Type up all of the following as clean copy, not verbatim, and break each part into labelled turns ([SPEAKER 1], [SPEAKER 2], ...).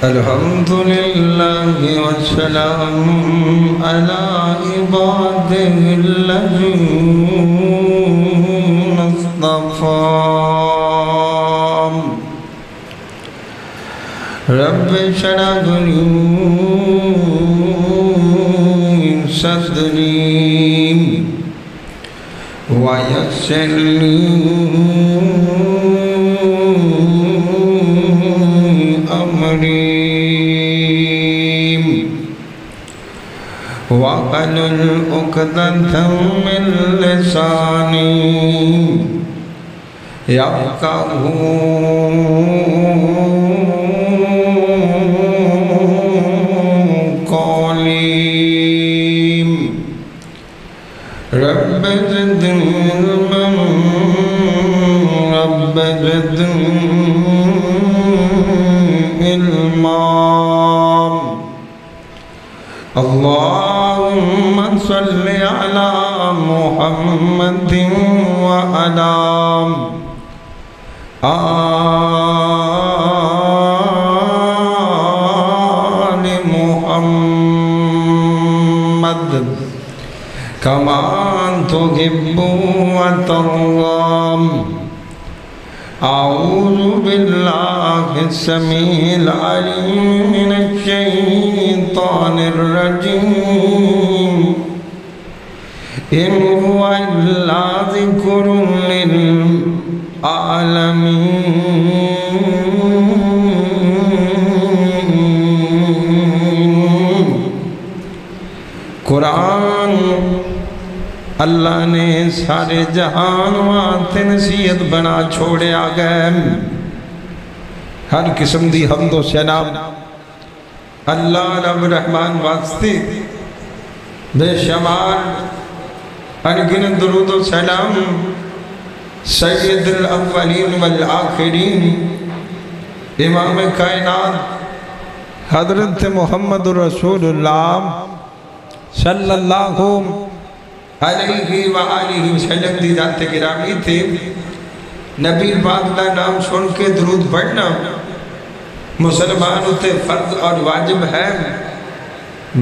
[SPEAKER 1] الحمد لله والسلام على عباده الذين اصطفى رب اشرح لي صدري ويسر لي أمري واحلل عقدة من لساني يفقهوا قولي رب زدني علما رب زدني علما اللهم صل على محمد وعلى آل محمد كما تحب وترضى أعوذ بالله السميع العليم من الشيطان الرجيم إن هو إلا ذكر للعالمين قرآن اللہ نے سارے جہان واسطے نصیحت بنا چھوڑے آگئے ہر قسم دی حمد و ثنا اللہ رب رحمان واسطے بے شمار انگن درود و سلام سید الاولین والآخرین امام کائنات حضرت محمد رسول اللہ صلی اللہ علیہ وآلہ وسلم دی ذات گرامی تھے نبی پاک کا نام سن کے درود پڑھنا مسلمانوں تے فرض اور واجب ہے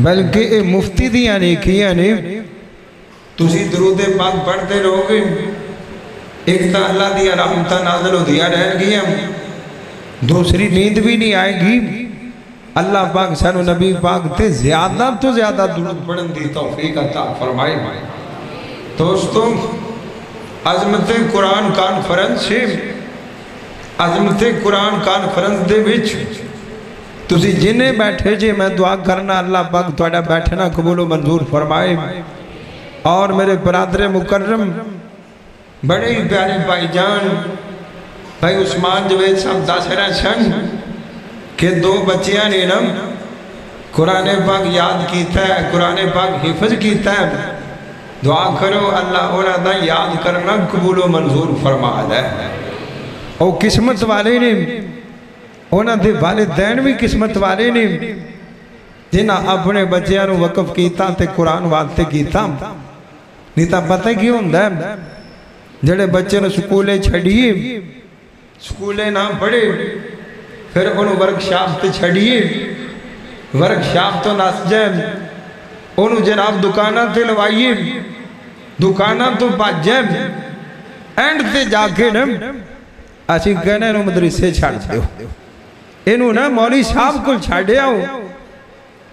[SPEAKER 1] بلکہ اے مفتی دیا نے کیا نے تسی درود پاک پڑھتے رہو گے ایک تا اللہ دیا رحمتہ نازل ہو دیا رہ گیا دوسری نیند بھی نہیں آئے گی اللہ پاک سانو نبی پاک تے زیادہ تو زیادہ درود پڑھن دی توفیق عطا فرمائے دوستوں عظمت قرآن کانفرنس سے عظمت قرآن کانفرنس دے وچ تسی جنہیں بیٹھے جے میں دعا کرنا اللہ پاک توڑا بیٹھنا قبول و منظور فرمائے اور میرے برادر مکرم بڑے ہی پیارے بھائی جان بھائی عثمان جوید صاحب داسرہ شن کہ دو بچیاں نے نا قرآن پاک یاد کیتا ہے قرآن پاک حفظ کیتا ہے دعا کرو اللہ اونا دا یاد کرنا قبول و منظور فرما دے او قسمت والے نے اونا دے والدین بھی قسمت والے نے جنہ اپنے بچیاں نو وقف کیتا تے قرآن واسطے کیتا نیتا پتہ کیوں ہوندا ہے جڑے بچے نو سکولے چھڑیے سکولے نہ پڑھے پھر انہوں ورکشاپ تے چھڑیے ورکشاپ تو ناس جائے انہوں جناب دکانہ تے لوائیے دکانہ تو بات جائے اینڈ تے جا کے نا اسی کہنے انہوں مدرسے چھاڑ دے انہوں نا مولی صاحب کو چھاڑے آؤ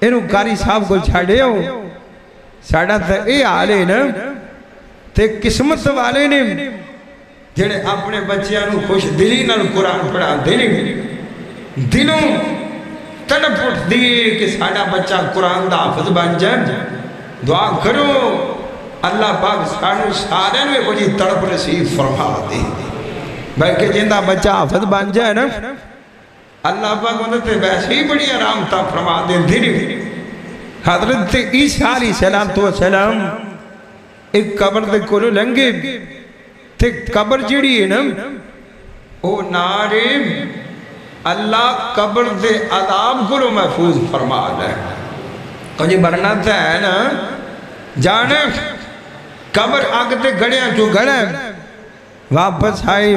[SPEAKER 1] انہوں کاری صاحب کو چھاڑے آؤ ساڑھا تے اے آلے نا تے قسمت والے نے جنہیں اپنے بچیاں نو خوش دلی نال قرآن پڑھا دینے دنوں تڑپ اٹھ دیئے کہ ساڑھا بچہ قرآن دا حافظ بن جائے دعا کرو اللہ پاک سارے میں کوئی تڑپ رسیف فرما دے بلکہ جندہ بچہ حافظ بن جائے نا اللہ پاک انہوں نے ویسے ہی بڑی آرام تا فرما دے دھیرے حضرت عیسیٰ علیہ السلام ایک قبر دے کولو لنگے تے قبر جڑی ہے نا او نارے اللہ قبر دے عذاب کو محفوظ فرما دے کجھے برنا تھا ہے نا جانے قبر آگتے گھڑیاں جو گھڑے واپس آئے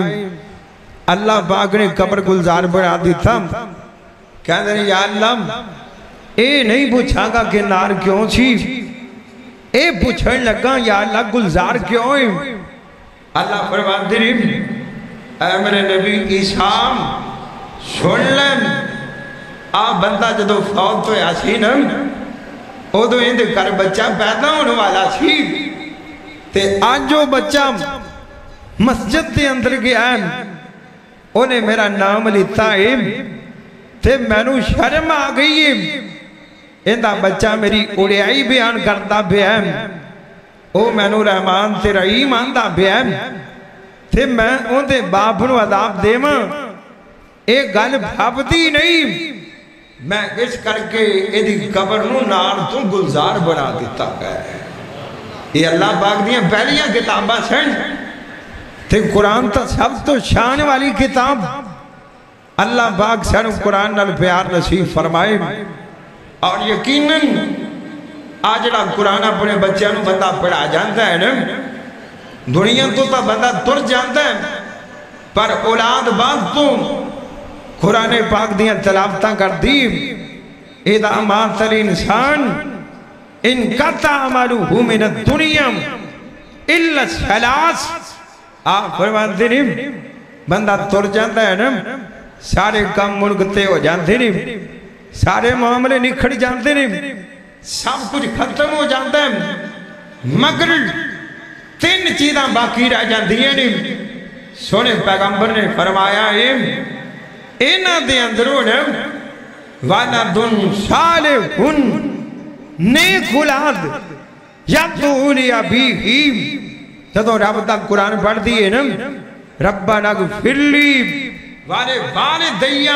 [SPEAKER 1] اللہ پاک نے قبر گلزار بڑھا دی تھا کہتے ہیں یا اللہ اے نہیں پوچھا گا کہ نار کیوں چھی، اے پوچھن لگا یا اللہ گلزار کیوں ہے؟ اللہ فرماتے ہیں اے میرے نبی عیسیٰ سن لیں، آپ بندہ جدو فوت ہویا سی نا ادو اندے کر بچہ پیدا ہونے والا سی، تے آج جو بچہ مسجد دے اندر گیا ہے انہیں میرا نام لیتا ہے، تے میں نو شرم آ گئی ہے، اندہ بچہ میری اڑیائی بیان کرتا بھی ہے، او میں نو رحمان تے رحیم آندہ بھی ہے، تے میں ان دے باپ نو عذاب دے ماں ایک گل بھابدی نہیں، میں اس کر کے ایدی قبر نو نار تو گلزار بنا دیتا گیا ہے۔ یہ اللہ پاک دیاں پہلیاں کتاباں سن، تے قرآن تا سب تو شان والی کتاب، اللہ پاک سن قرآن نال پیار نصیب فرمائے، اور یقیناً آجڑا قرآن اپنے بچیاں نو بندہ پڑھا جانتا ہے نا، دنیا تو تا بندہ تر جانتا ہے، پر اولاد باغ تو قرآن پاک دیاں تلاوتاں کر دی، اذا مات الانسان انقطع عملہ من الدنیا الا الثلاث، آپ فرماتے ہیں بندہ تر جانتا ہے نا، سارے کام منگتے ہو جانتے ہیں، سارے معاملے نکھڑ جانتے ہیں، سب کچھ ختم ہو جانتا ہے، مگر تین چیزاں باقی رہ جانتی ہیں۔ سونے پیغمبر نے فرمایا ہے اینا دے اندروں وَلَدٌ صَالِحٌ نیک اولاد یدعو لِأَبِیہِ، جدو رب تک قرآن پڑھ دیئے نا ربنا اغفر لی وَلِوَالِدَیَّ،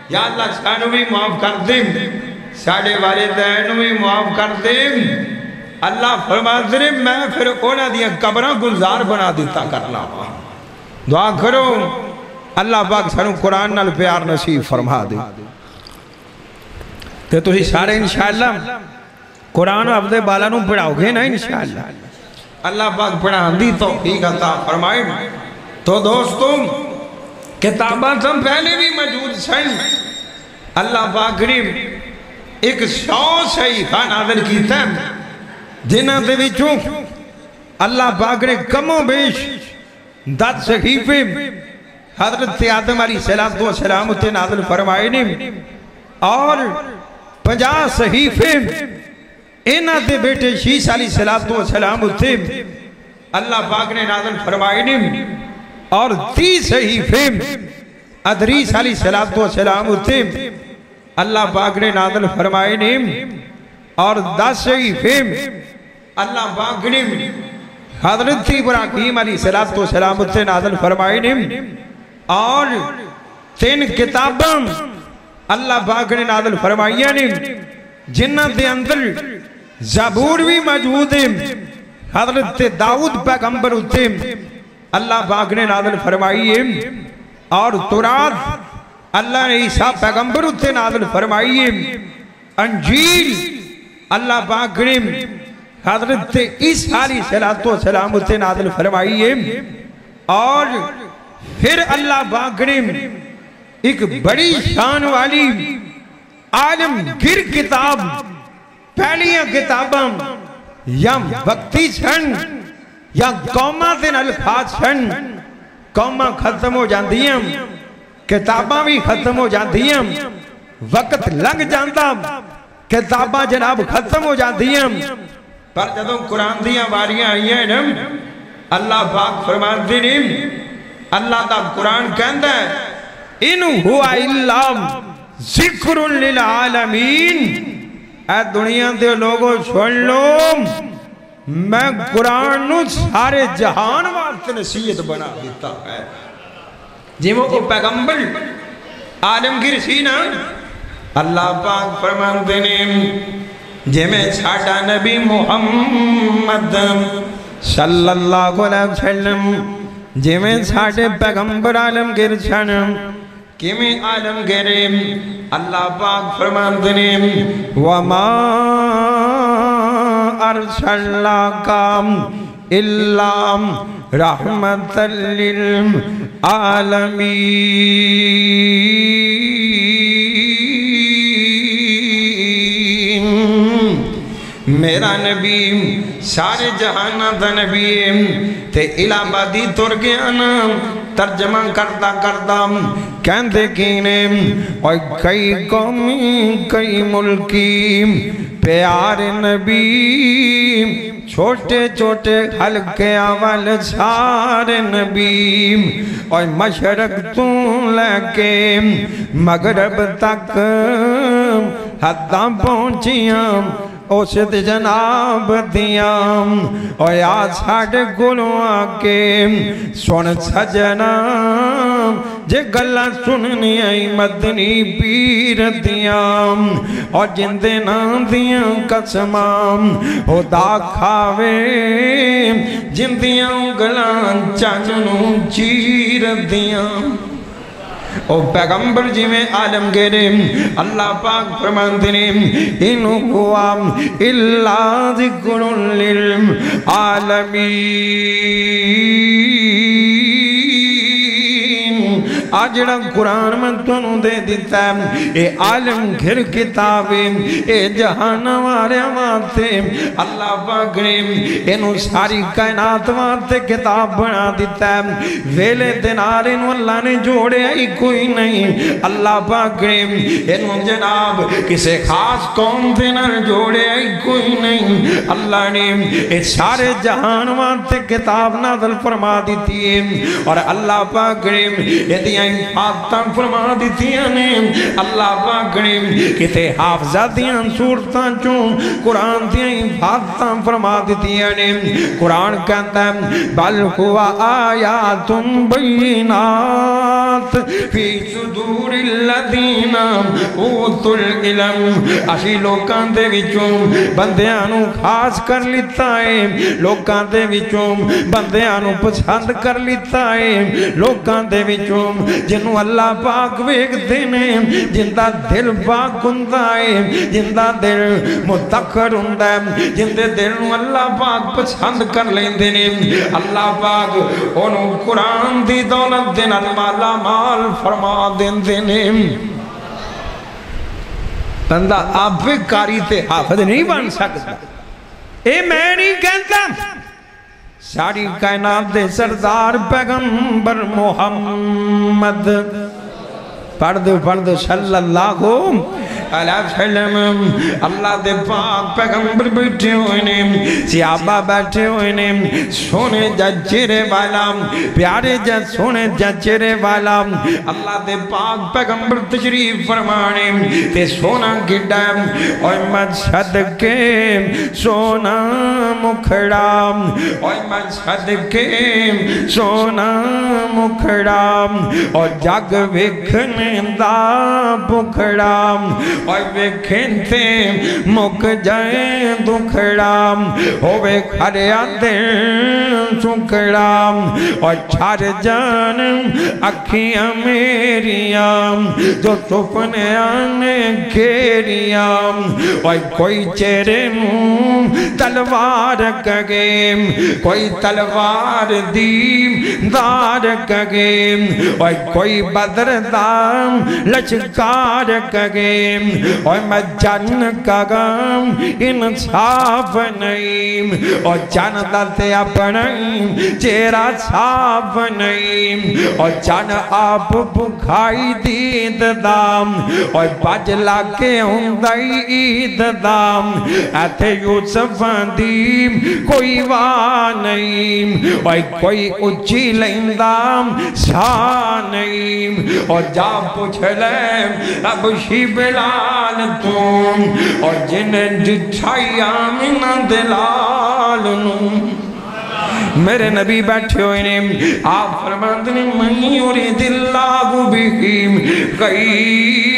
[SPEAKER 1] یا اللہ سانو بھی معاف کر دیں، ساڑھے والدین بھی معاف کر دیں، اللہ فرماتے ہیں میں پھر اونا دیا قبرہ گلزار بنا دیتا کرنا، دعا کرو اللہ پاک سانو قرآن نال پیار نصیب فرما دے، تو تسی سارے انشاءاللہ قرآن عبد بالا نو پڑھاؤ گے نا انشاءاللہ، اللہ پاک پڑھان دی توفیق عطا فرمائے۔ تو دوستوں کتاباں تم پہلے بھی موجود سن، اللہ پاک نے ایک 100 صحیفہ نازل کیتا ہے، جنہاں دے وچوں اللہ پاک نے کم و بیش 10 صحیفے حضرت آدم علیہ السلام تے نازل فرمائے نے، اور 50 صحیفے انہاں دے بیٹے شیس علیہ السلام تے اللہ پاک نے نازل فرمائے نے، اور 30 صحیفے ادریس علیہ السلام تے اللہ پاک نے نازل فرمائے نے، اور 10 صحیفے اللہ پاک نے حضرت ابراہیم علیہ السلام تے نازل فرمائے نے، اور 3 کتاباں اللہ پاک نے نازل فرمائیاں نے، جنہاں دے اندر زبور بھی موجود ہے، حضرت داؤد پیغمبر ہوتے اللہ پاک نے نازل فرمائی ہے، اور تورات اللہ نے عیسیٰ پیغمبر ہوتے نازل فرمائی ہے، انجیل اللہ پاک نے حضرت عیسیٰ علیہ السلام ہوتے نازل فرمائی ہے، اور پھر اللہ پاک نے ایک بڑی شان والی عالم گر کتاب، پہلیاں کتاباں یا وقتی سن یا قومہ دن الفاظ سن، قومہ ختم ہو جاندی ہیں، کتاباں بھی ختم ہو جاندی ہیں، وقت لنگ جاندہ کتاباں جناب ختم ہو جاندی ہیں، پر جدوں قرآن دیاں واریاں آئی ہیں اللہ پاک فرماتے ہیں، اللہ دا قرآن کہندہ ہے اِنْ هُوَ إِلَّا ذِكْرٌ لِلْعَالَمِينَ، اے دنیا دے لوگوں سن لو، میں قرآن نو سارے جہان واسطے نصیحت بنا دیتا ہے، جی وہ پیغمبر عالمگیر سی نا، اللہ پاک فرماتے ہیں جی میں ساڑھا نبی محمد صلی اللہ علیہ وسلم، جی میں ساڑھے پیغمبر عالمگیر سن، کہ میں عالمگیر اللہ پاک فرماتے ہیں وَمَا أَرْسَلْنَاكَ إِلَّا رَحْمَةً لِلْعَالَمِينَ، میرا نبی سارے جہانہ دا نبی تے الہبادی تر گیا نا ترجمہ کرتا کرتا کہندے کینے اور کئی قومی کئی ملکی پیار نبی چھوٹے چھوٹے حلقے اول سارے نبی اور مشرق تو لے کے مغرب تک حداں پہنچیاں اوسط جناب دیاں اور یا ساڑھے گلوں آکے سن سجنا جے گلہ سننی آئی مدنی پیر دیاں اور جندے نا دیاں قسمام خدا کھاوے جندیاں گلہ چاننوں چیر دیاں او پیغمبر جی میں عالم گرے اللہ پاک فرماندے نے انہو ہوا اللہ ذکر للعالمین آجڑا قرآن میں تنوں دے دیتا ہے اے عالم گھر کتابیں اے جہان وارے آماتے اللہ پاک نے انہوں ساری کائنات وارتے کتاب بنا دیتا ہے ویلے دنار انہوں اللہ نے جوڑے آئی کوئی نہیں اللہ پاک نے انہوں جناب کسے خاص قوم دنار جوڑے آئی کوئی نہیں اللہ نے اے سارے جہان وارتے کتاب نازل فرما دیتی ہے اور اللہ پاک نے یہ دیا حافظاں فرما دیتیاں نے اللہ پاک نے کتے حافظہ دیاں صورتاں چون قرآن دیاں حافظاں فرما دیتیاں نے قرآن کہتا ہے بل ہوا آیات بینات فی صدور الذین اوتوا العلم اسی لوکاں دے وچوں بندیاں نو خاص کر لیتا ہے لوکاں دے وچوں بندیاں نو پسند کر لیتا ہے لوکاں دے وچوں جنہوں اللہ پاک ویک دینے جندہ دل پاک ہندہ ہے جندہ دل متقر ہندہ ہے جندے دل نو اللہ پاک پسند کر لیں دینے اللہ پاک انہوں قرآن دی دولت دینا مالا مال فرما دیں دینے بندہ آپ بھی کاری تے حافظ نہیں بن سکتا اے میں نہیں کہتا ساری کائنات دے سردار پیغمبر محمد پڑھ دو صلی اللہ علیہ وسلم اللہ دے پاک پیغمبر بیٹھے ہوئے نے صحابہ بیٹھے ہوئے نے سونے جا چہرے والا پیارے جا سونے جا چہرے والا اللہ دے پاک پیغمبر تشریف فرمانے تے سونا گڈا اور مجھد کے سونا مکھڑا اور مجھد کے سونا مکھڑا اور جگ وکھنے دا بکھڑا اور وکھنتے مک جائیں دکھڑا ہوئے کھڑیا دل سکڑا اور چھار جان اکھیاں میریاں جو سپنے آنے گھیریاں اور کوئی چہرے نوں تلوار کگے کوئی تلوار دیم دار کگے اور کوئی بدر دام لچکار کگے اور میں جن کگم انصاف نہیں اور جن دلتے اپنائیم چیرا صاف نہیں اور جن آپ بکھائی دید دام اور بجلا کے ہندائی عید دام ایتے یوسف دیم کوئی واہ نہیں اور کوئی اچھی لیندام سا نہیں اور جا پوچھ لے اب شی بلال تم اور جنہیں جٹھائی آمینہ دلال نم میرے نبی بیٹھے ہوئے نے آپ فرماندنے من یرید اللہ بہم خیر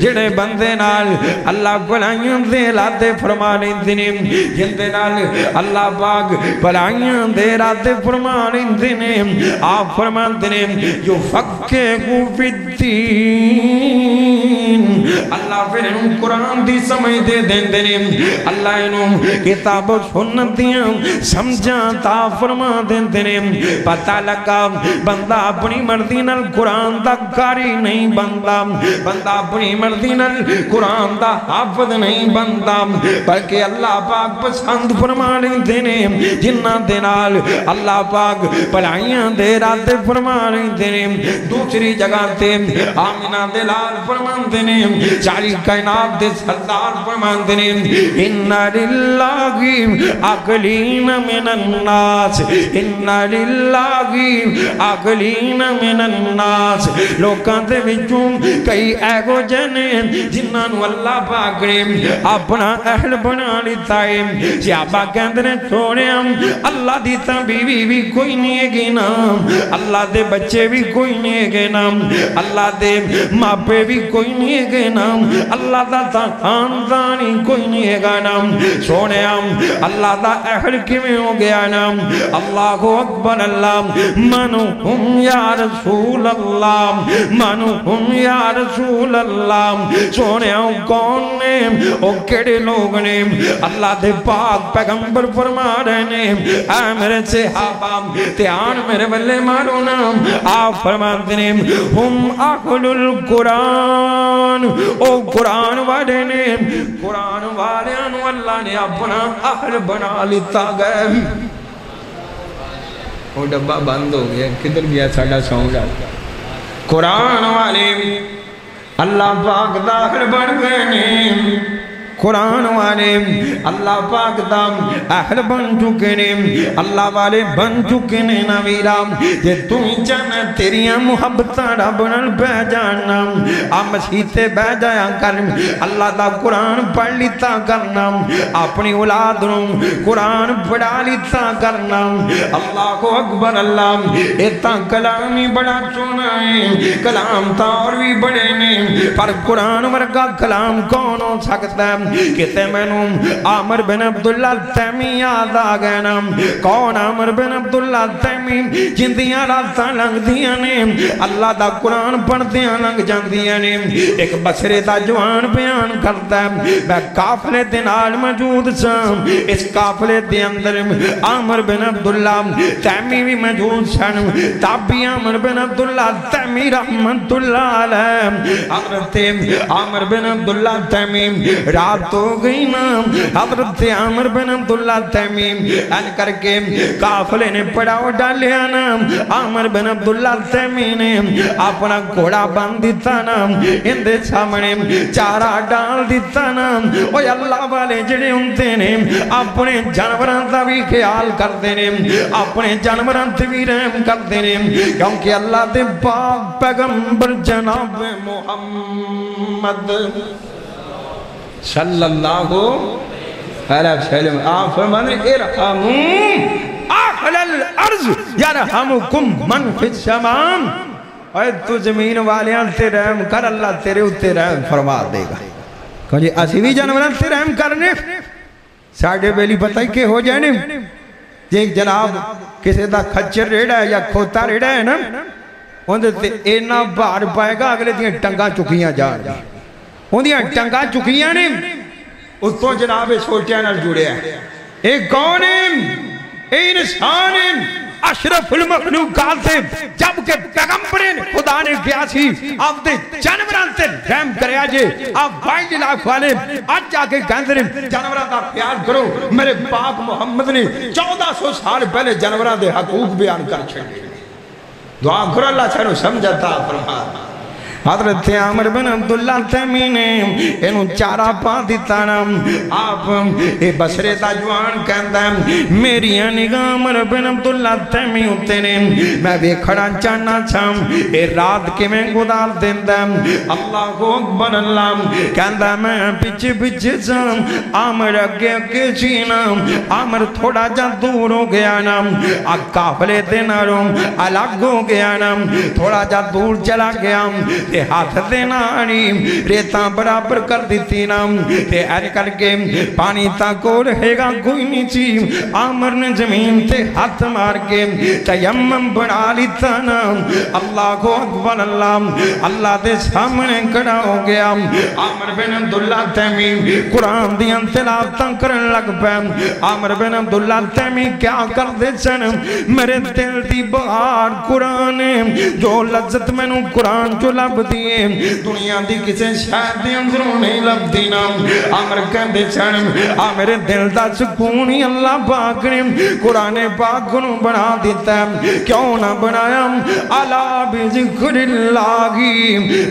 [SPEAKER 1] جڑے بندے نال اللہ بلائیاں دے لاتے فرمانے دینے جندے نال اللہ پاک بلائیاں دے لاتے فرمانے دینے آپ فرمان دینے جو فقہ فی الدین اللہ پھر انہوں قرآن دی سمجھ دے دین دینے اللہ انہوں کتاب و سنت دیاں سمجھا تا فرما دین دینے پتہ لگا بندہ اپنی مرضی نال قرآن دا کاری نہیں بندہ بندہ اپنی مرضی نال قرآن دا حافظ نہیں بندہ بلکہ اللہ پاک پسند فرما دین دینے جنہ دینال اللہ پاک پلائیاں دے راتے فرما دینے دوسری جگہ تے آمینہ دلال فرمان دینے چاری کائنات دے سردار فرمان دینے انہا للہی اقلین من الناس انہا للہی اقلین من الناس لوکاں دے وچوں کئی ایگو جنے جنہاں نو اللہ پاک نے اپنا اہل بنا لیتا ہے صحابہ کہندے نے چھوڑے ہم اللہ دیتا بیوی بھی کوئی نہیں ہے گی نام اللہ دے بچے بھی کوئی نہیں ہے گے نام اللہ دے ماپے بھی کوئی نہیں ہے گے نام اللہ دا خاندانی کوئی نہیں ہے گا نام سونے ہم اللہ دا اہل کیویں ہو گیا نام اللہ اکبر اللہ منہم یا رسول اللہ منہم یا رسول اللہ سونے ہم کون نے او کیڑے لوگ نے اللہ دے پاک پیغمبر فرما رہے نے اے میرے صحابہ تیان میرے بلے مارو نام آپ فرماتے ہیں ہم اہل القرآن او قرآن والے نے قرآن والے انو اللہ نے اپنا اہل بنا لیتا گئے وہ ڈبہ بند ہو گیا کدھر گیا ساڑھا ساؤنڈ قرآن والے اللہ پاک داخل بن گئے نے قرآن والے اللہ پاک دا اہل بن چکے نے اللہ والے بن چکے نے نویرہ جے تم جانا تیریاں محبتاں رب نال بہ جانا مسیحتے بہ جایا کر اللہ دا قرآن پڑھ لیتا کرنا اپنی اولاد نو قرآن پڑھا لیتا کرنا اللہ کو اکبر اللہ ایتا کلامی بڑا سونا ہے کلام تا اور بھی بڑے نے پر قرآن ورگا کلام کون ہو سکتا ہے کہتے میں نوں عامر بن عبداللہ تیمی یاد آگئے نا کون عامر بن عبداللہ تیمی جندیاں راتاں لنگ دیاں نے اللہ دا قرآن پڑھ دیاں لنگ جان دیاں نے ایک بسرے دا جوان بیان کرتا ہے میں کافلے دنال موجود سام اس کافلے دے اندر عامر بن عبداللہ تیمی بھی موجود سن تابی عامر بن عبداللہ تیمی رحمت اللہ علیہ حضرت عامر بن عبداللہ تیمی رات ہو گئی نا حضرت عامر بن عبداللہ تیمیم ان کر کے کافلے نے پڑاؤ ڈالیا نا عامر بن عبداللہ تیمیم نے اپنا گھوڑا باندھ دیتا نا ان دے سامنے چارہ ڈال دیتا نا اوہ اللہ والے جڑے انتے نے اپنے جانوران دا بھی خیال کرتے نے اپنے جانوران تے بھی رحم کرتے نے کیونکہ اللہ دے پاک پیغمبر جناب محمد صلی اللہ علیہ وسلم آپ فرمانے ارحموا اہل الارض یرحمکم من فی السماء اے تو زمین والیاں تے رحم کر اللہ تیرے اتے رحم فرما دے گا کہ جی اسی بھی جانوراں تے رحم کرنے ساڑھے بیلی پتہ ہی کہ ہو جائنے جی ایک جناب کسی دا کھچر ریڑا ہے یا کھوتا ریڑا ہے نا اندھے تے اینا بار پائے گا اگلے دیاں ٹنگا چکیاں جا رہی اندھیاں ٹنگا چکیاں نے اس تو جناب سوچیاں نال جڑے ہیں ایک کون ہے اے انسان ہے اشرف المخلوقات سے جبکہ پیغمبرین خدا نے کیا سی آپ دے جانوران سے رحم کرے آجے آپ وائلڈ لائف والے آج جا کے کہندے جانوران دا پیار کرو میرے پاک محمد نے 1400 سال پہلے جانوران دے حقوق بیان کر چھڑے دعا کرو اللہ چھڑو سمجھتا فرما حضرت عامر بن عبداللہ تیمی نے انہوں چارہ پا دیتا نا آپ اے بسرے دا جوان کہندہ ہے میری نگاہ عامر بن عبداللہ تیمی ہوتے نے میں بھی کھڑا چاہنا چھام اے رات کے میں گدار دیندہ اللہ کو اکبر اللہ کہندہ میں پچھے پچھے چھام عامر اگے اگے چینا عامر تھوڑا جا دور ہو گیا نا کافلے دینا رو الگ ہو گیا نا تھوڑا جا دور چلا گیا تے ہاتھ دے ناری ریتاں برابر کر دیتی نا تے ایج کر کے پانی تا کو رہے گا کوئی نہیں چی عامر نے زمین تے ہاتھ مار کے تیمم بنا لیتا نا اللہ کو اکبر اللہ دے سامنے کھڑا ہو گیا عامر بن عبداللہ تیمی قرآن دیاں تلاوتاں کرن لگ پہ عامر بن عبداللہ تیمی کیا کر دے چن میرے دل دی بہار قرآن جو لذت میں نو قرآن جو لب دیئے دنیا دی کسے شاید دی اندروں نہیں لب دینا عامر کہن دے چن میرے دل دا سکونی اللہ پاک نے قرآن پاک نو بنا دیتا ہے کیوں نہ بنایا علا بذکر اللہ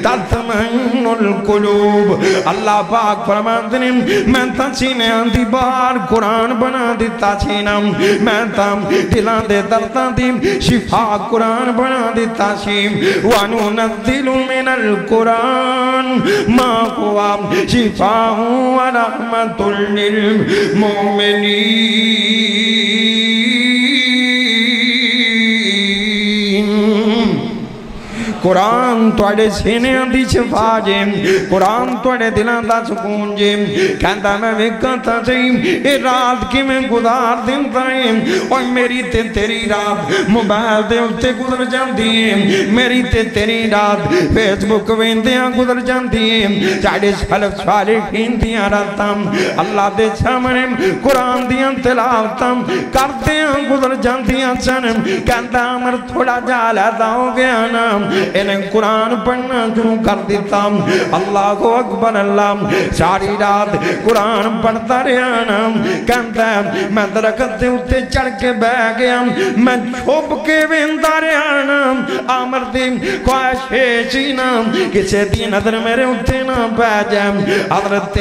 [SPEAKER 1] تطمئن القلوب اللہ پاک فرماتے ہیں میں تا سینے آندھی بار قرآن بنا دیتا سینا میں تا دلان دے دردان دی شفا قرآن بنا دیتا سیم وَنُنَزِّلُ مِنَ الْقُرْآنِ مَا هُوَ شِفَاءٌ وَرَحْمَةٌ لِّلْمُؤْمِنِينَ قرآن توڑے سینے دی شفا جے قرآن توڑے دلان دا سکون جے کہندہ میں وکتا چاہیم اے رات کی میں گزار دن دائیم اور میری تے تیری رات موبائل دے اتے گزر جان دیئے میری تے تیری رات فیس بک ویندیاں گزر جان دیئے چاڑے سلف صالحین دیاں راتاں اللہ دے سامنے قرآن دیاں تلاوتاں کردیاں گزر جان دیاں چنم کہندہ عمر تھوڑا جالا دا ہو گیا نا انہیں قرآن پڑھنا شروع کر دیتا اللہ کو اکبر اللہ ساری رات قرآن پڑھتا رہا نا کہتا ہے میں درخت سے اتے چڑھ کے بہ گیا میں چھپ کے ویندا رہا نا عامر دی خواہش ہے نا کسے دی نظر میرے اتے نہ پہ جائے حضرت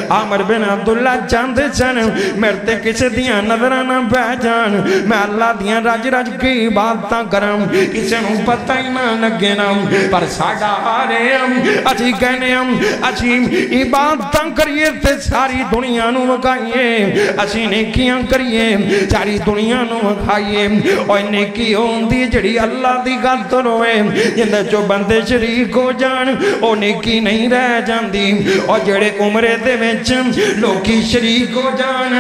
[SPEAKER 1] عامر بن عبداللہ چاندے چن میرے تے کسے دیا نظر نہ پہ جان میں اللہ دیا رج رج کی باتاں کرم کسے نو پتہ ہی نہ لگے نا پر ساڑا آرے اچھی کہنے اچھی عبادتاں کریے تے ساری دنیا نو وکھائیے اچھی نیکیاں کریے ساری دنیا نو وکھائیے اور نیکی ہون دی جڑی اللہ دی گل تو روئے جندے جو بندے شریک ہو جان او نیکی نہیں رہ جان دی اور جڑے عمرے دے وچ لوکی شریک ہو جان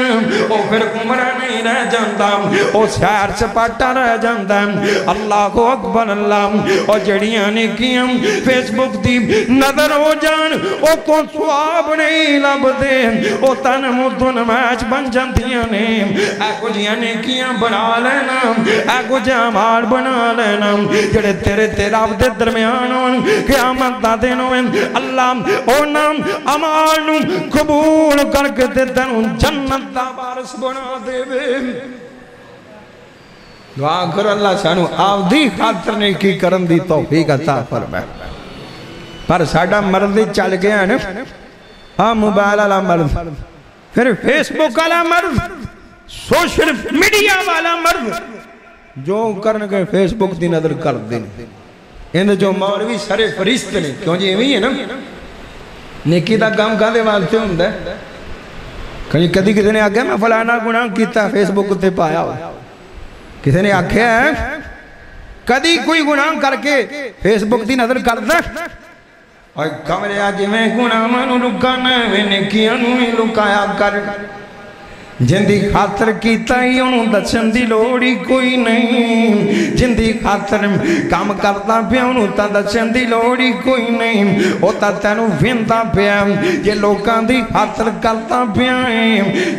[SPEAKER 1] او پھر عمرہ نہیں رہ جاندا او سیر سپاٹا رہ جاندا اللہ کو اکبر اللہ اور جڑیاں نیکیاں فیس بک دی نظر ہو جان او کو سواب نہیں لب دے او تن مدن میچ بن جاندیاں نے اے کو جیاں نیکیاں بنا لینا اے کو جامال بنا لینا جڑے تیرے تیرا دے درمیان ہون قیامت دا دن ہوئن اللہ او نام عمال نو قبول کر کے دے تنوں جنت دا بارس بنا دے بے دعا کر اللہ سانو آپ دی خاطر نے کی کرن دی توفیق عطا فرمائے پر ساڑا مرد چل گیا نا ہاں موبائل والا مرد پھر فیس بک والا مرد سوشل میڈیا والا مرد جو کرن کے فیس بک دی نظر کر دیں اندھے جو مولوی سر فرشت نے کیوں جی ایویں ہے نا نیکی دا کام کھا دے والتے ہوں دے کہیں کدی کسی نے آگیا میں فلانا گناہ کیتا فیس بک تے پایا ہو کسی نے آکھیا ہے کدی کوئی گناہ کر کے فیس بک دی نظر کر دے اور کمرے آجی میں گناہ منو لکانا ہے میں نیکیانو ہی لکایا کر جندی خاطر کیتا ہی انہوں دچن دی لوڑی کوئی نہیں جندی خاطر کام کرتا پیا انہوں تا دچن دی لوڑی کوئی نہیں ہوتا تینو ویندا پیا یہ لوکان دی خاطر کرتا پیا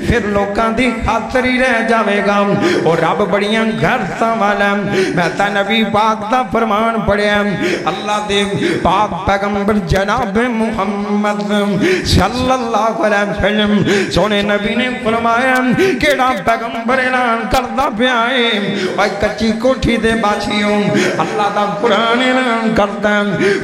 [SPEAKER 1] پھر لوکان دی خاطر ہی رہ جاوے گا اور رب بڑیاں گھرتا والا میں تا نبی پاک دا فرمان پڑھے اللہ دے پاک پیغمبر جناب محمد صلی اللہ علیہ وسلم سونے نبی نے فرمایا کیڑا پیغمبر اعلان کردہ پیائے اور کچی کوٹھی دے باشیوں اللہ دا قرآن اعلان کردہ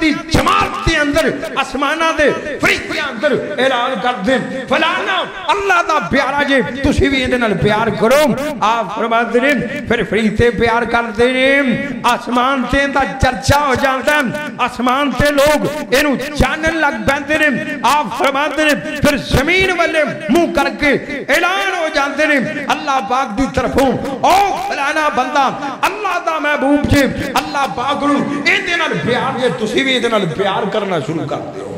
[SPEAKER 1] دی جماعت دے اندر آسمانہ دے فرشتے اندر اعلان کر دیں فلانا اللہ دا پیارا جے تسی بھی اندے نال پیار کرو آپ فرما دیں پھر فرشتے پیار کر دیں آسمان تے دا چرچا ہو جاتا ہے آسمان تے لوگ انہوں جانن لگ بیندے ہیں آپ فرما دیں پھر زمین والے منہ کر کے اعلان ہو جاتے ہیں اللہ پاک دی طرفوں او فلانا بندہ اللہ دا محبوب جے اللہ پاک رو اندے نال پیار جے تسی بھی اندے نال پیار کرنا شروع کر دے ہو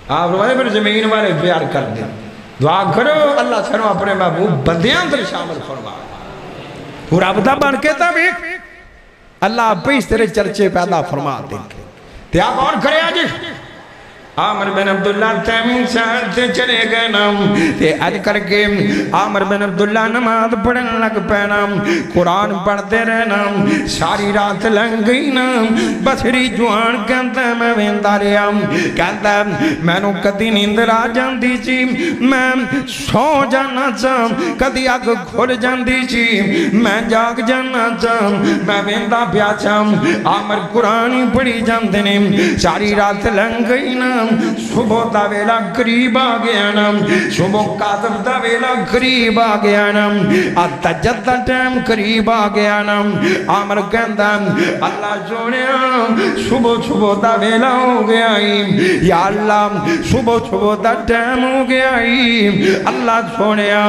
[SPEAKER 1] آپ فرمائے پھر زمین والے پیار کر دیں دعا کرو اللہ سنو اپنے محبوب بندیاں اندر شامل فرما اور رابطہ بن کے تبیک اللہ پہ اس طرح چرچے پیدا فرما دیں تے آپ اور کرے آجے عامر بن عبداللہ تیمین شہر تے چلے گئے نام تے آج کر کے عامر بن عبداللہ نماز پڑھن لگ پینا قرآن پڑھتے رہنا ساری رات لنگ گئی نا بسری جوان کہتا ہے میں ویندہ رہا کہتا ہے میں نو کدی نیندر آ جاندی چی میں سو جانا چاہم کدی آگ کھول جاندی چی میں جاگ جانا چاہم میں ویندہ پیا چاہم عامر قرآن پڑھی جاندے نے ساری رات لنگ گئی نا صبح دا ویلا قریب آ گیا نا صبح قادم دا ویلا قریب آ گیا نا تجد دا ٹائم قریب آ گیا نا عامر کہندا اللہ سونیا صبح دا ویلا ہو گیا یا اللہ صبح دا ٹائم ہو گیا اللہ سونیا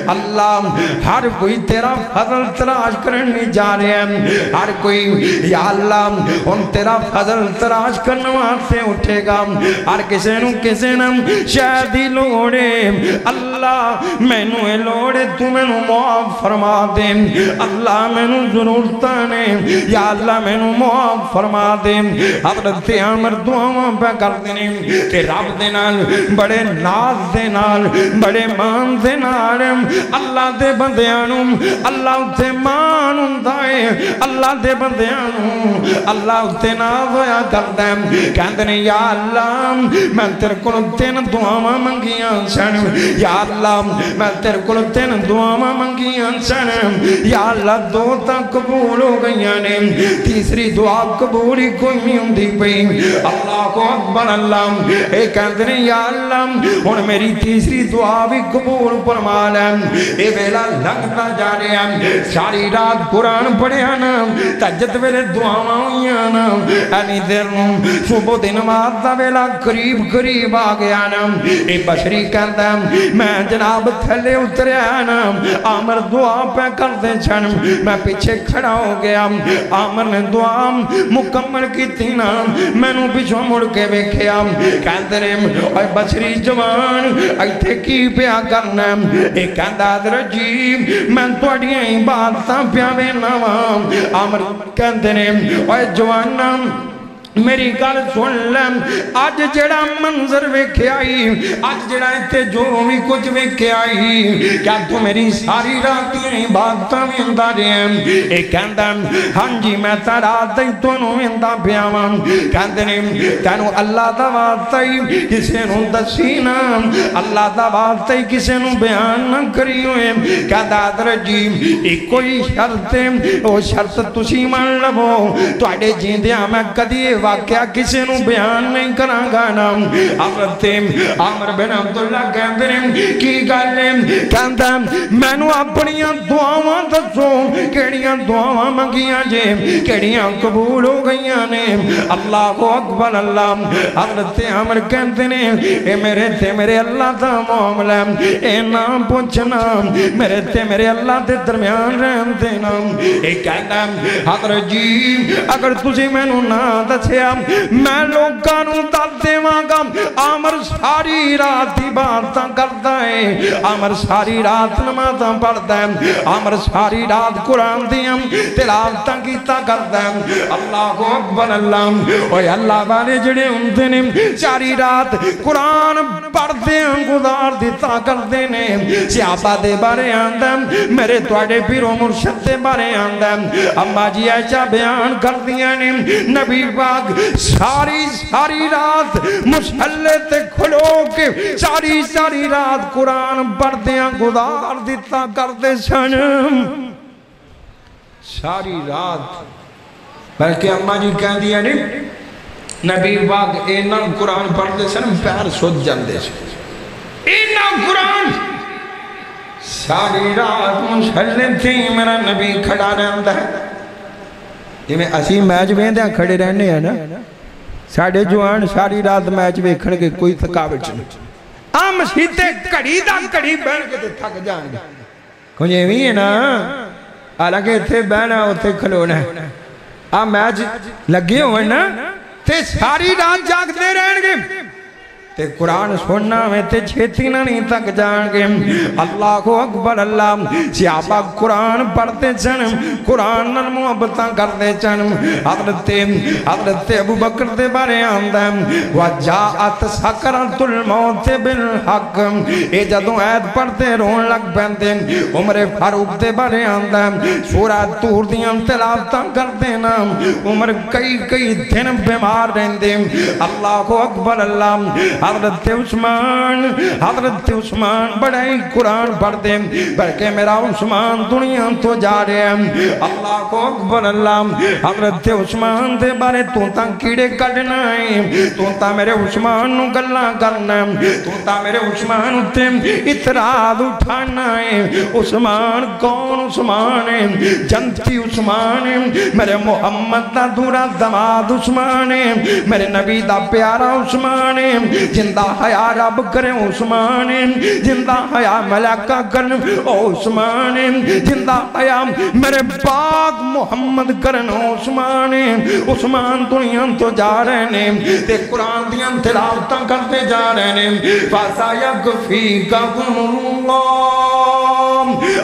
[SPEAKER 1] اللہ ہر کوئی تیرا فضل تلاش کرنے جا رہے ہیں ہر کوئی یا اللہ ان تیرا فضل تلاش کرنے سے اٹھے گا ہر کسے نم شہدی لوڑے اللہ میں نو اے لوڑے تو میں نو معاف فرما دے اللہ میں نو ضرورتانے یا اللہ میں نو معاف فرما دے حضرت عامر دعاوں پہ کر دینے کہ رب دے نال بڑے ناز دے نال بڑے مان دے نال اللہ دے بندیانوں اللہ تے مان اندائے اللہ دے بندیانوں اللہ تے ناز ہویا کر دے کہندنے یا اللہ میں تیرے کو تین دعاواں منگیاں سن یا اللہ میں تیرے کو تین دعاواں منگیاں سن یا اللہ دو تا قبول ہو گئیاں نے تیسری دعا قبول ہی کوئی نہیں ہوندی پئی اللہ کو اکبر اللہ اے کہندے نے یا اللہ ہن میری تیسری دعا بھی قبول فرما لے اے ویلا لنگتا جا رہا ساری رات قرآن پڑھیا نا تہجد ویلے دعاواں ہوئیاں نا اینی دیر نو صبح دی نماز دا ویلا قریب آ گیا نا اے بشری کہتا میں جناب تھلے اتریا نا عامر دعا پہ کر دے چھن میں پیچھے کھڑا ہو گیا عامر نے دعا مکمل کی تینا میں نو پیچھو مڑ کے بیکھیا کہتے نے اے بشری جوان ایتھے کی پیا کرنا اے کہتا حضرت جی میں توڑیاں ہی باتاں پیا بینا عامر کہتے نے اے جوانا میری گل سن لیں آج جڑا منظر ویکھے آئی آج جڑا ایتے جو بھی کچھ ویکھے آئی کیا تو میری ساری راتیں باتاں ویندہ رہے ہیں ایک کہندہ ہاں جی میں تا راتیں تونوں ویندہ پیاواں کہندے نے تینوں اللہ دا واسطے کسے نوں دسینا اللہ دا واسطے کسے نوں بیان نہ کری ہوئے کہندہ حضرت جی ایک کوئی شرط ہے وہ شرط تسی مان لو تواڈے جیندیاں میں کدی واقعہ کسی نو بیان نہیں کرانگا نا حضرت عامر بن عبداللہ کہندے نے کی گالے کہندہ میں نو اپنیاں دعاواں دسو کیڑیاں دعاواں منگیاں جے کیڑیاں قبول ہو گئیاں نے اللہ کو اکبر اللہ حضرت عامر کہندے نے اے میرے اللہ دا معاملہ اے نام پوچھنا میرے تے میرے اللہ دے درمیان رہن دینا اے کہندہ حضرت جی اگر تسی میں نو نہ دسے میں لوگانوں دل دیواں گا عامر ساری رات ہی باتاں کرتا ہے عامر ساری رات نمازاں پڑھتا ہے عامر ساری رات قرآن دیاں تلاوتاں کیتا کرتا ہے اللہ کو اکبر اللہ اوہ اللہ والے جڑے ہوندے نے ساری رات قرآن پڑھتے ہیں گزار دیتا کرتے نے صحابہ دے بارے آندہ میرے توڑے پیرو مرشد دے بارے آندہ اما جی ایچا بیان کر دیا نے نبی پاک ساری رات مسلح تے کھلو کے ساری رات قرآن پڑھدیاں گزار دیتا کرتے سن ساری رات بلکہ اماں جی کہہ دیا نہیں نبی پاک اینا قرآن پڑھتے سن پیر سوچ جاندے سے اینا قرآن ساری رات مسلم تھی میرا نبی کھڑا رہندا ہے یہ میں اسی میچ ویندے کھڑے رہنے ہیں نا ساڑھے جوان ساری رات میچ ویکھن کے کوئی تھکاوٹ نہیں آم سیتے کڑی دا کڑی بین کے تھک جان گے کچھ یہ بھی ہے نا حالانکہ اتھے بہنا اتھے کھلونا ہے آم میچ لگے ہوئے نا تے ساری رات جاگتے رہن گے تے قرآن سننا میں تے چھیتی نہ نہیں تک جان گے اللہ اکبر اللہ صحابہ قرآن پڑھتے چن قرآن نال محبتاں کرتے چن حضرت ابو بکر دے بارے آندہ وَجَاءَتْ سَكْرَةُ الْمَوْتِ بِالْحَقِّ اے جدوں عید پڑھتے رون لگ پہنتے عمر فاروق دے بارے آندہ سورہ طور دیاں تلاوتاں کرتے نا عمر کئی دن بیمار رہندے اللہ اکبر اللہ حضرت عثمان بڑائی قرآن پڑھ دیں بلکہ میرا عثمان دنیا تو جا رہے ہیں اللہ کو اکبر اللہ حضرت عثمان دے بارے تو تا کیڑے کڑنا ہے تو تا میرے عثمان نو گلہ کرنا ہے تو تا میرے عثمان تے اتراد اٹھانا ہے عثمان کون عثمان ہے جنتی عثمان ہے میرے محمد دا دورا دماد عثمان ہے میرے نبی دا پیارا عثمان ہے زندہ حیا رب کریں عثمان زندہ حیا ملائکہ کریں عثمان زندہ حیا میرے پاک محمد کریں عثمان دنیا تو جا رہے ہیں تے قرآن دیاں تلاوتاں کرتے جا رہے ہیں فَسَيَكْفِيكَهُمُ اللَّهُ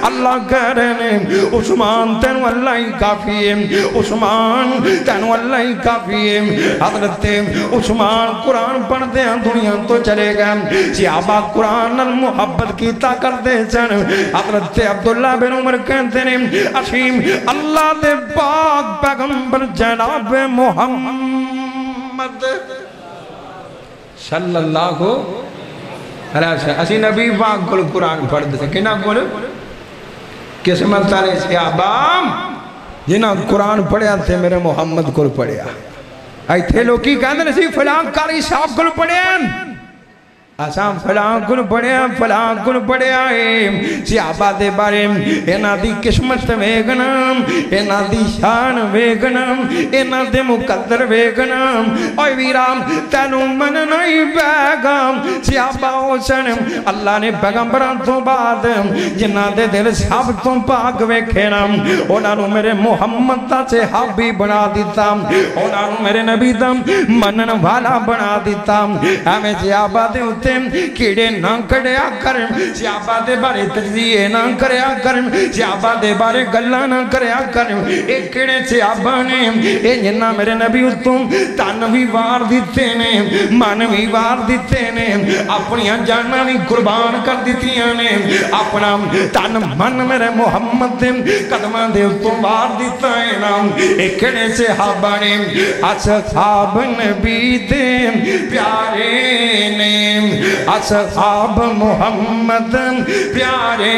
[SPEAKER 1] اللہ کہہ رہے ہیں عثمان تینو اللہ ہی کافی ہے عثمان تینو اللہ ہی کافی ہے حضرت عثمان قرآن پڑھتے ہیں دنیا تو چلے گئے صحابہ قرآن محبت کیتا کرتے چن حضرت عبداللہ بن عمر کہتے ہیں عظیم اللہ دے پاک پیغمبر جناب محمد صلی اللہ علیہ وسلم اسی نبی پاک کل قرآن پڑھتے تھے کنا کل قسمت تارے صحابہ جنہاں قرآن پڑھیا تھے میرے محمد کل پڑھیا آئی تھے لوگی کہتے ہیں سی فلان کاری صاحب کل پڑھیا آسان فلان کن پڑھیا ہے صحابہ دے بارے اینا دی قسمت ویگنا اینا دی شان ویگنا اینا دی مقدر ویگنا اوہ ویرام تینو من نہیں بیگا صحابہ حسن اللہ نے پیغمبران تو بعد جنہ دے دل سب تو پاک ویکھینا اونا نو میرے محمد تا صحابی بنا دیتا اونا نو میرے نبی دا منن والا بنا دیتا ہمیں صحابہ دے ہوتے کیڑے نہ کڑیا کریں صحابہ دے بارے تجزیے نہ کریا کریں صحابہ دے بارے گلہ نہ کریا کریں ایک کیڑے صحابہ نے اے جنہ میرے نبی اتوں تانوی وار دیتے نے مانوی وار دیتے نے اپنی جانا بھی قربان کر دیتیاں نے اپنا تان من میرے محمد دے قدمان دے اتوں وار دیتا ہے نام ایک کیڑے صحابہ نے اصحاب نبی دے پیارے نے اصحاب محمد پیارے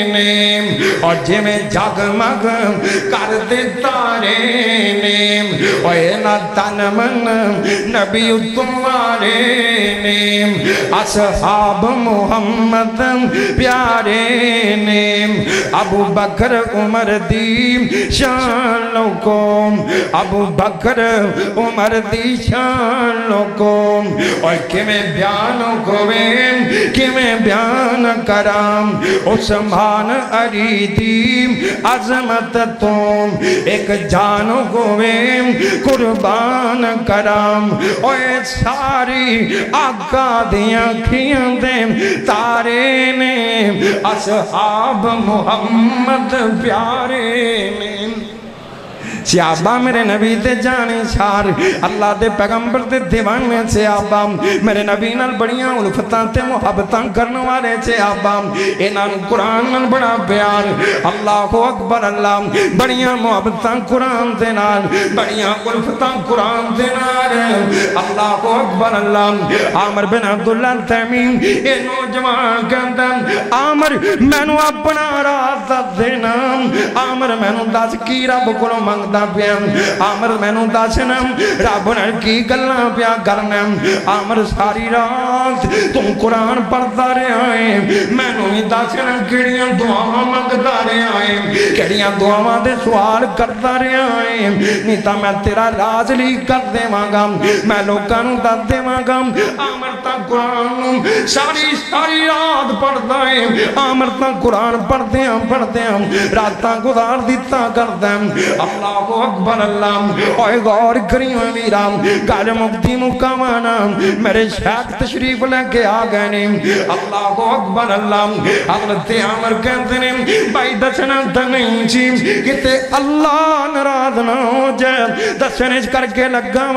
[SPEAKER 1] نے اور جمیں جگمگ کر دے تارے نے اور اینا تنمن نبی تمہارے نے اصحاب محمد پیارے نے ابو بکر عمر دی شان لوکم ابو بکر عمر دی شان لوکم اور کمیں بیانوں کوئیں کہ میں بیان کرام عثمان عریدی عظمت تم ایک جانوں کوئیں قربان کرام اوہ ساری آقا دیاں کھیاں دیں تارے نے اصحاب محمد پیارے نے صحابہ میرے نبی دے جانے شار اللہ دے پیغمبر دے دیوانے صحابہ میرے نبی نال بڑیاں الفتاں تے محبتاں کرنے والے صحابہ انہاں قرآن نال بڑا پیار اللہ اکبر اللہ بڑیاں محبتاں قرآن دے نال بڑیاں الفتاں قرآن دے نال اللہ اکبر اللہ عامر بن عبداللہ تیمیم اے نوجوان کہندہ عامر میں نو اپنا راز دینا عامر میں نو دس کی رب کو منگ منگدا پیا عامر مینوں دسنا رب نال کی گلاں پیا کرنا عامر ساری رات تم قرآن پڑھتا رہا ہے مینوں بھی دسنا کیڑیاں دعاواں منگدا رہا ہے کیڑیاں دعاواں دے سوال کرتا رہا ہے نہیں تا میں تیرا راز لیک کر دیواں گا میں لوکاں نوں دس دیواں گا عامر تا قرآن ساری رات پڑھتا ہے عامر تا قرآن پڑھتے ہیں راتاں گزار دیتا کرتا ہے اللہ اکبر اللہ اوے غور کریو میرا گل مکتی مکاوانا میرے شیخ تشریف لے کے آ گئے نے اللہ اکبر اللہ حضرت عامر کہتے ہیں بھائی دسنا تو نہیں چیز کتے اللہ ناراض نہ ہو جائے دسنے کر کے لگا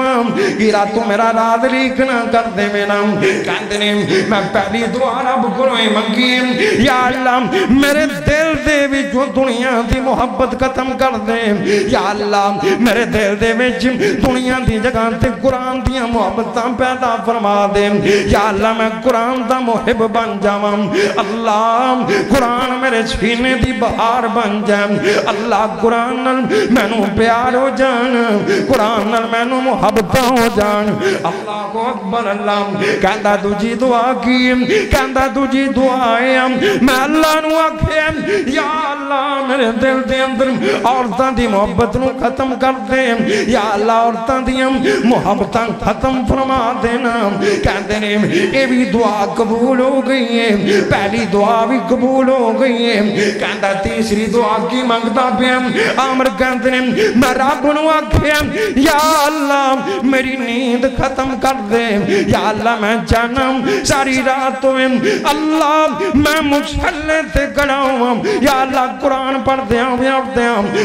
[SPEAKER 1] گیرا تو میرا راز لیک نہ کر دے میرا کہتے ہیں میں پہلی دعا رب کو منگی یا اللہ میرے دل دے بھی جو دنیا دی محبت ختم کر دے یا اللہ میرے دل دے بھی دنیا دی جگہ تے قرآن دیا محبتاں پیدا فرما دے یا اللہ میں قرآن دا محب بن جاواں اللہ قرآن میرے سینے دی بہار بن جائے اللہ قرآن نال مینوں پیار ہو جان قرآن نال مینوں محبت ہو جان اللہ اکبر اللہ کہندا دوجی دعا کی کہندا دوجی دعا ہے میں اللہ نو آکھیا یا اللہ میرے دل دے اندر عورتاں دی محبت نو ختم کر دے یا اللہ عورتاں دی محبتاں ختم فرما دینا کہندے نے یہ بھی دعا قبول ہو گئی ہے پہلی دعا بھی قبول ہو گئی ہے کہندا تیسری دعا کی منگدا پیا عامر کہندے نے میں رب نو آکھیا یا اللہ میری نیند ختم کر دے یا اللہ میں جانا ساری رات تو اللہ میں مصلی تے کھڑا ہوں یا اللہ قرآن پڑھ دیاں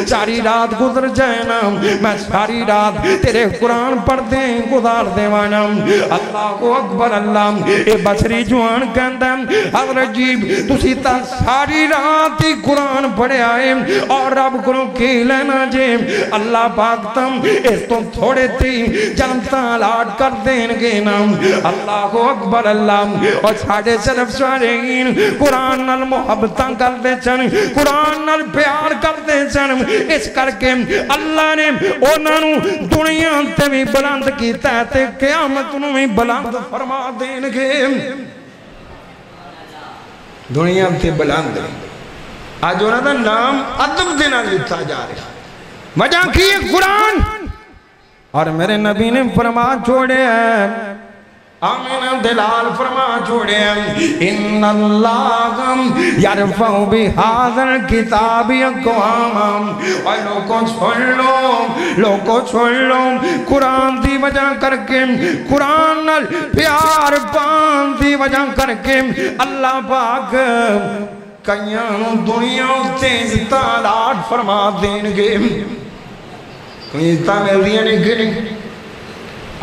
[SPEAKER 1] ساری رات گزر جائے نا میں ساری رات تیرے قرآن پڑھ دیں گزار دیوانا اللہ اکبر اللہ اے بصری جوان کہندا حضرت جیب تسی تا ساری رات ہی قرآن پڑھے آئے اور رب کو کی لینا جے اللہ پاک تم اس تو تھوڑے تھی جنتا لاٹ کر دیں گے نا اللہ اکبر اللہ اور ساڑھے صرف سوارین قرآن نال محبتاں کر دے چن قرآن نال پیار کر دے چن اس کر کے اللہ نے انہوں دنیا تے بھی بلند کیتا ہے تے قیامت انہوں بھی بلند فرما دیں گے دنیا تے بلند آج انہوں دا نام عدب دینا لکھا جا رہا وجہ کی قرآن اور میرے نبی نے فرما چھوڑے ہیں آمین دلال فرما چھوڑے ہیں ان اللہ یرفع بہذا الکتاب اقواما اور لوگوں چھوڑ لو قرآن دی وجہ کر کے قرآن نال پیار پان دی وجہ کر کے اللہ پاک کئیاں دنیا تیز تالات فرما دیں گے کوئی تعمیر دیا نہیں گریں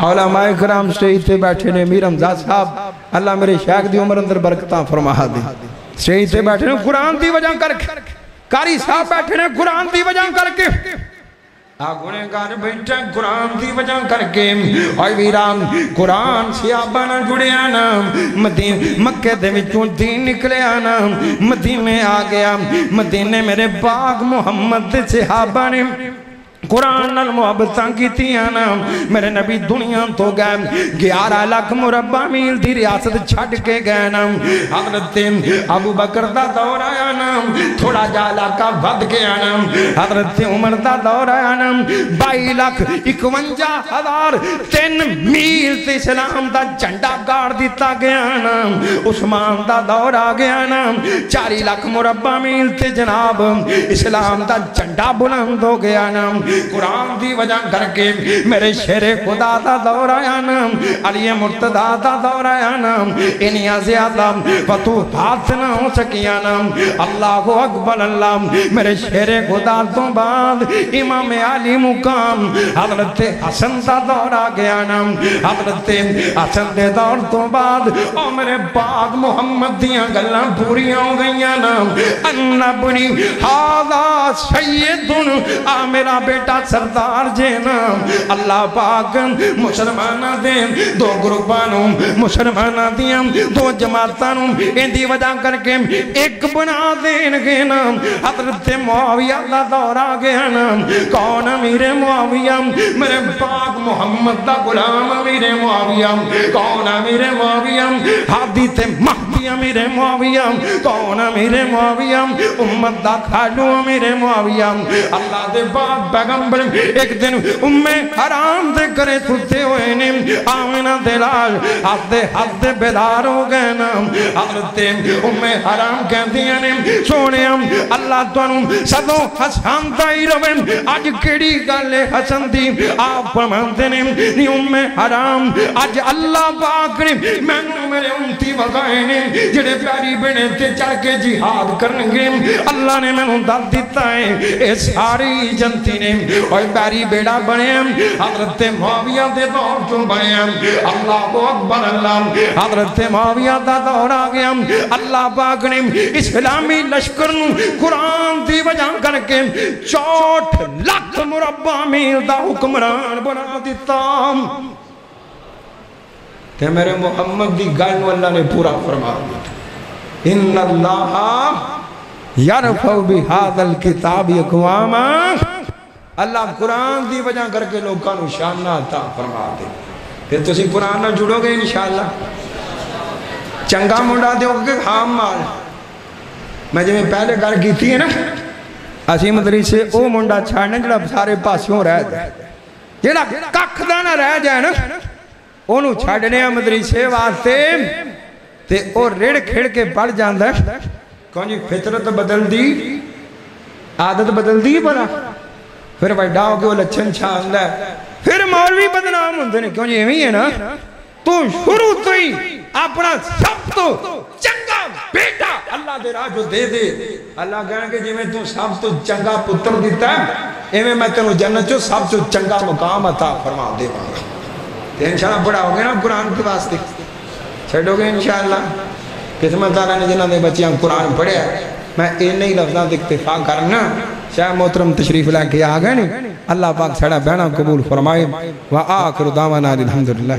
[SPEAKER 1] علماء کرام سٹیج تے بیٹھے نے میر حمزہ صاحب اللہ میرے شیخ دی عمر اندر برکتاں فرما دے سٹیج تے بیٹھے نے قرآن دی وجہ کر کے کاری صاحب بیٹھے نے قرآن دی وجہ کر کے آگونے گھر بیٹھے قرآن دی وجہ کر کے اور ویران قرآن صحابہ نہ جڑے آنا مکہ دے وچوں دین نکلے آنا مدینے آ گیا مدینے میرے پاک محمد دے صحابہ نے قرآن نال محبتاں کیتیاں نا میرے نبی دنیا تو گئے 11 لاکھ مربع میل دی ریاست چھڑ کے گئے نا حضرت ابو بکر دا دور آیا نا تھوڑا جا علاقہ ود کے آنا حضرت عمر دا دور آیا نا 22,51,000 3 میل تے اسلام دا جھنڈا گاڑ دیتا گیا نا عثمان دا دور آ گیا نا 4 لاکھ مربع میل تے جناب اسلام دا جھنڈا بلند ہو گیا نا قرآن دی وجہ کر کے میرے شیر خدا دا دور آیا نام علی مرتضی دا دور آیا نام انہیاں زیادہ فتوحات نہ ہو سکیا نام اللہ اکبر اللہ میرے شیر خدا تو بعد امام علی مقام حضرت حسن دا دور آ گیا نام حضرت حسن دے دور تو بعد او میرے پاک محمد دیاں گلاں پوریاں ہو گئیاں نام انبنی حاضا سیدن آ میرا بیٹا بیٹا سردار جینا اللہ پاک مسلمانہ دیں دو گروپانوں مسلمانہ دیں دو جماعتانوں ان دی وجہ کر کے ایک بنا دین گے نا حضرت معاویہ دا دور آ گیا نا کون امیر معاویہ میرے پاک محمد دا غلام امیر معاویہ کون امیر معاویہ ہادی تے مہدی امیر معاویہ کون امیر معاویہ امت دا کھالو امیر معاویہ اللہ دے باپ پیغمبر ایک دن حرام دے کرے سلتے ہوئے نے آمینہ دلال حد بیدار ہو گئے نا حضرت حرام کہہ دیا نے سونے اللہ توانوں صدوں حسان دائی رویں آج کیڑی گالے حسن دی آپ فرماندے نے نی حرام آج اللہ پاک نے میں میرے امتی وقائے نے جڑے پیاری بنے تے چڑھ کے جہاد کرنگے اللہ نے میں دل دیتا ہے اے ساری جنتی نے اور پیاری بیڑا بنے حضرت معاویہ دے دور چوں بنے اللہ کو اکبر اللہ حضرت معاویہ دا دور آ گیا اللہ پاک نے اسلامی لشکر قرآن دی وجہ کر کے 64 لاکھ مربع میل دا حکمران بنا دیتا کہ میرے محمد دی گائنو اللہ نے پورا فرما دیتا ان اللہ یرفع بہذا الکتاب اقواما اللہ قرآن دی وجہ کر کے لوگاں نو شان نہ عطا فرما دے پھر تسی قرآن نہ جڑو گے انشاءاللہ چنگا منڈا دے ہوگے خام مال میں جب میں پہلے گھر کی تھی نا اسی مدرسے او منڈا چھاڑنے جڑا سارے پاسیوں رہ جائے جڑا ککھ دانا رہ جائے نا انہوں چھاڑنے مدرسے واسطے تے او ریڑ کھڑ کے پڑھ جاندہ کون جی فطرت بدل دی عادت بدل دی بنا پھر بڑھا ہو کے وہ لچھن چھاندہ ہے پھر مولوی بدنام ہوندے نے کیوں جی ایمی ہے نا تو شروع تو ہی اپنا سب تو چنگا بیٹا اللہ دے راہ جو دے دے اللہ کہنے کہ جی میں تو سب تو چنگا پتر دیتا ہے ایمیں میں تنہوں جنت جو سب تو چنگا مقام عطا فرما دے مانگا تو انشاءاللہ بڑا ہو گئے نا قرآن کے واسطے چھڑو گے انشاءاللہ قسمت تعالیٰ نے جنہ دے بچیاں قرآن پڑھے ہیں میں این نہیں لفظاں دے اکتفا کرنا شاہ محترم تشریف لے کے آگئے نہیں اللہ پاک سڑا بہنا قبول فرمائے وآخر دعوانا الحمدللہ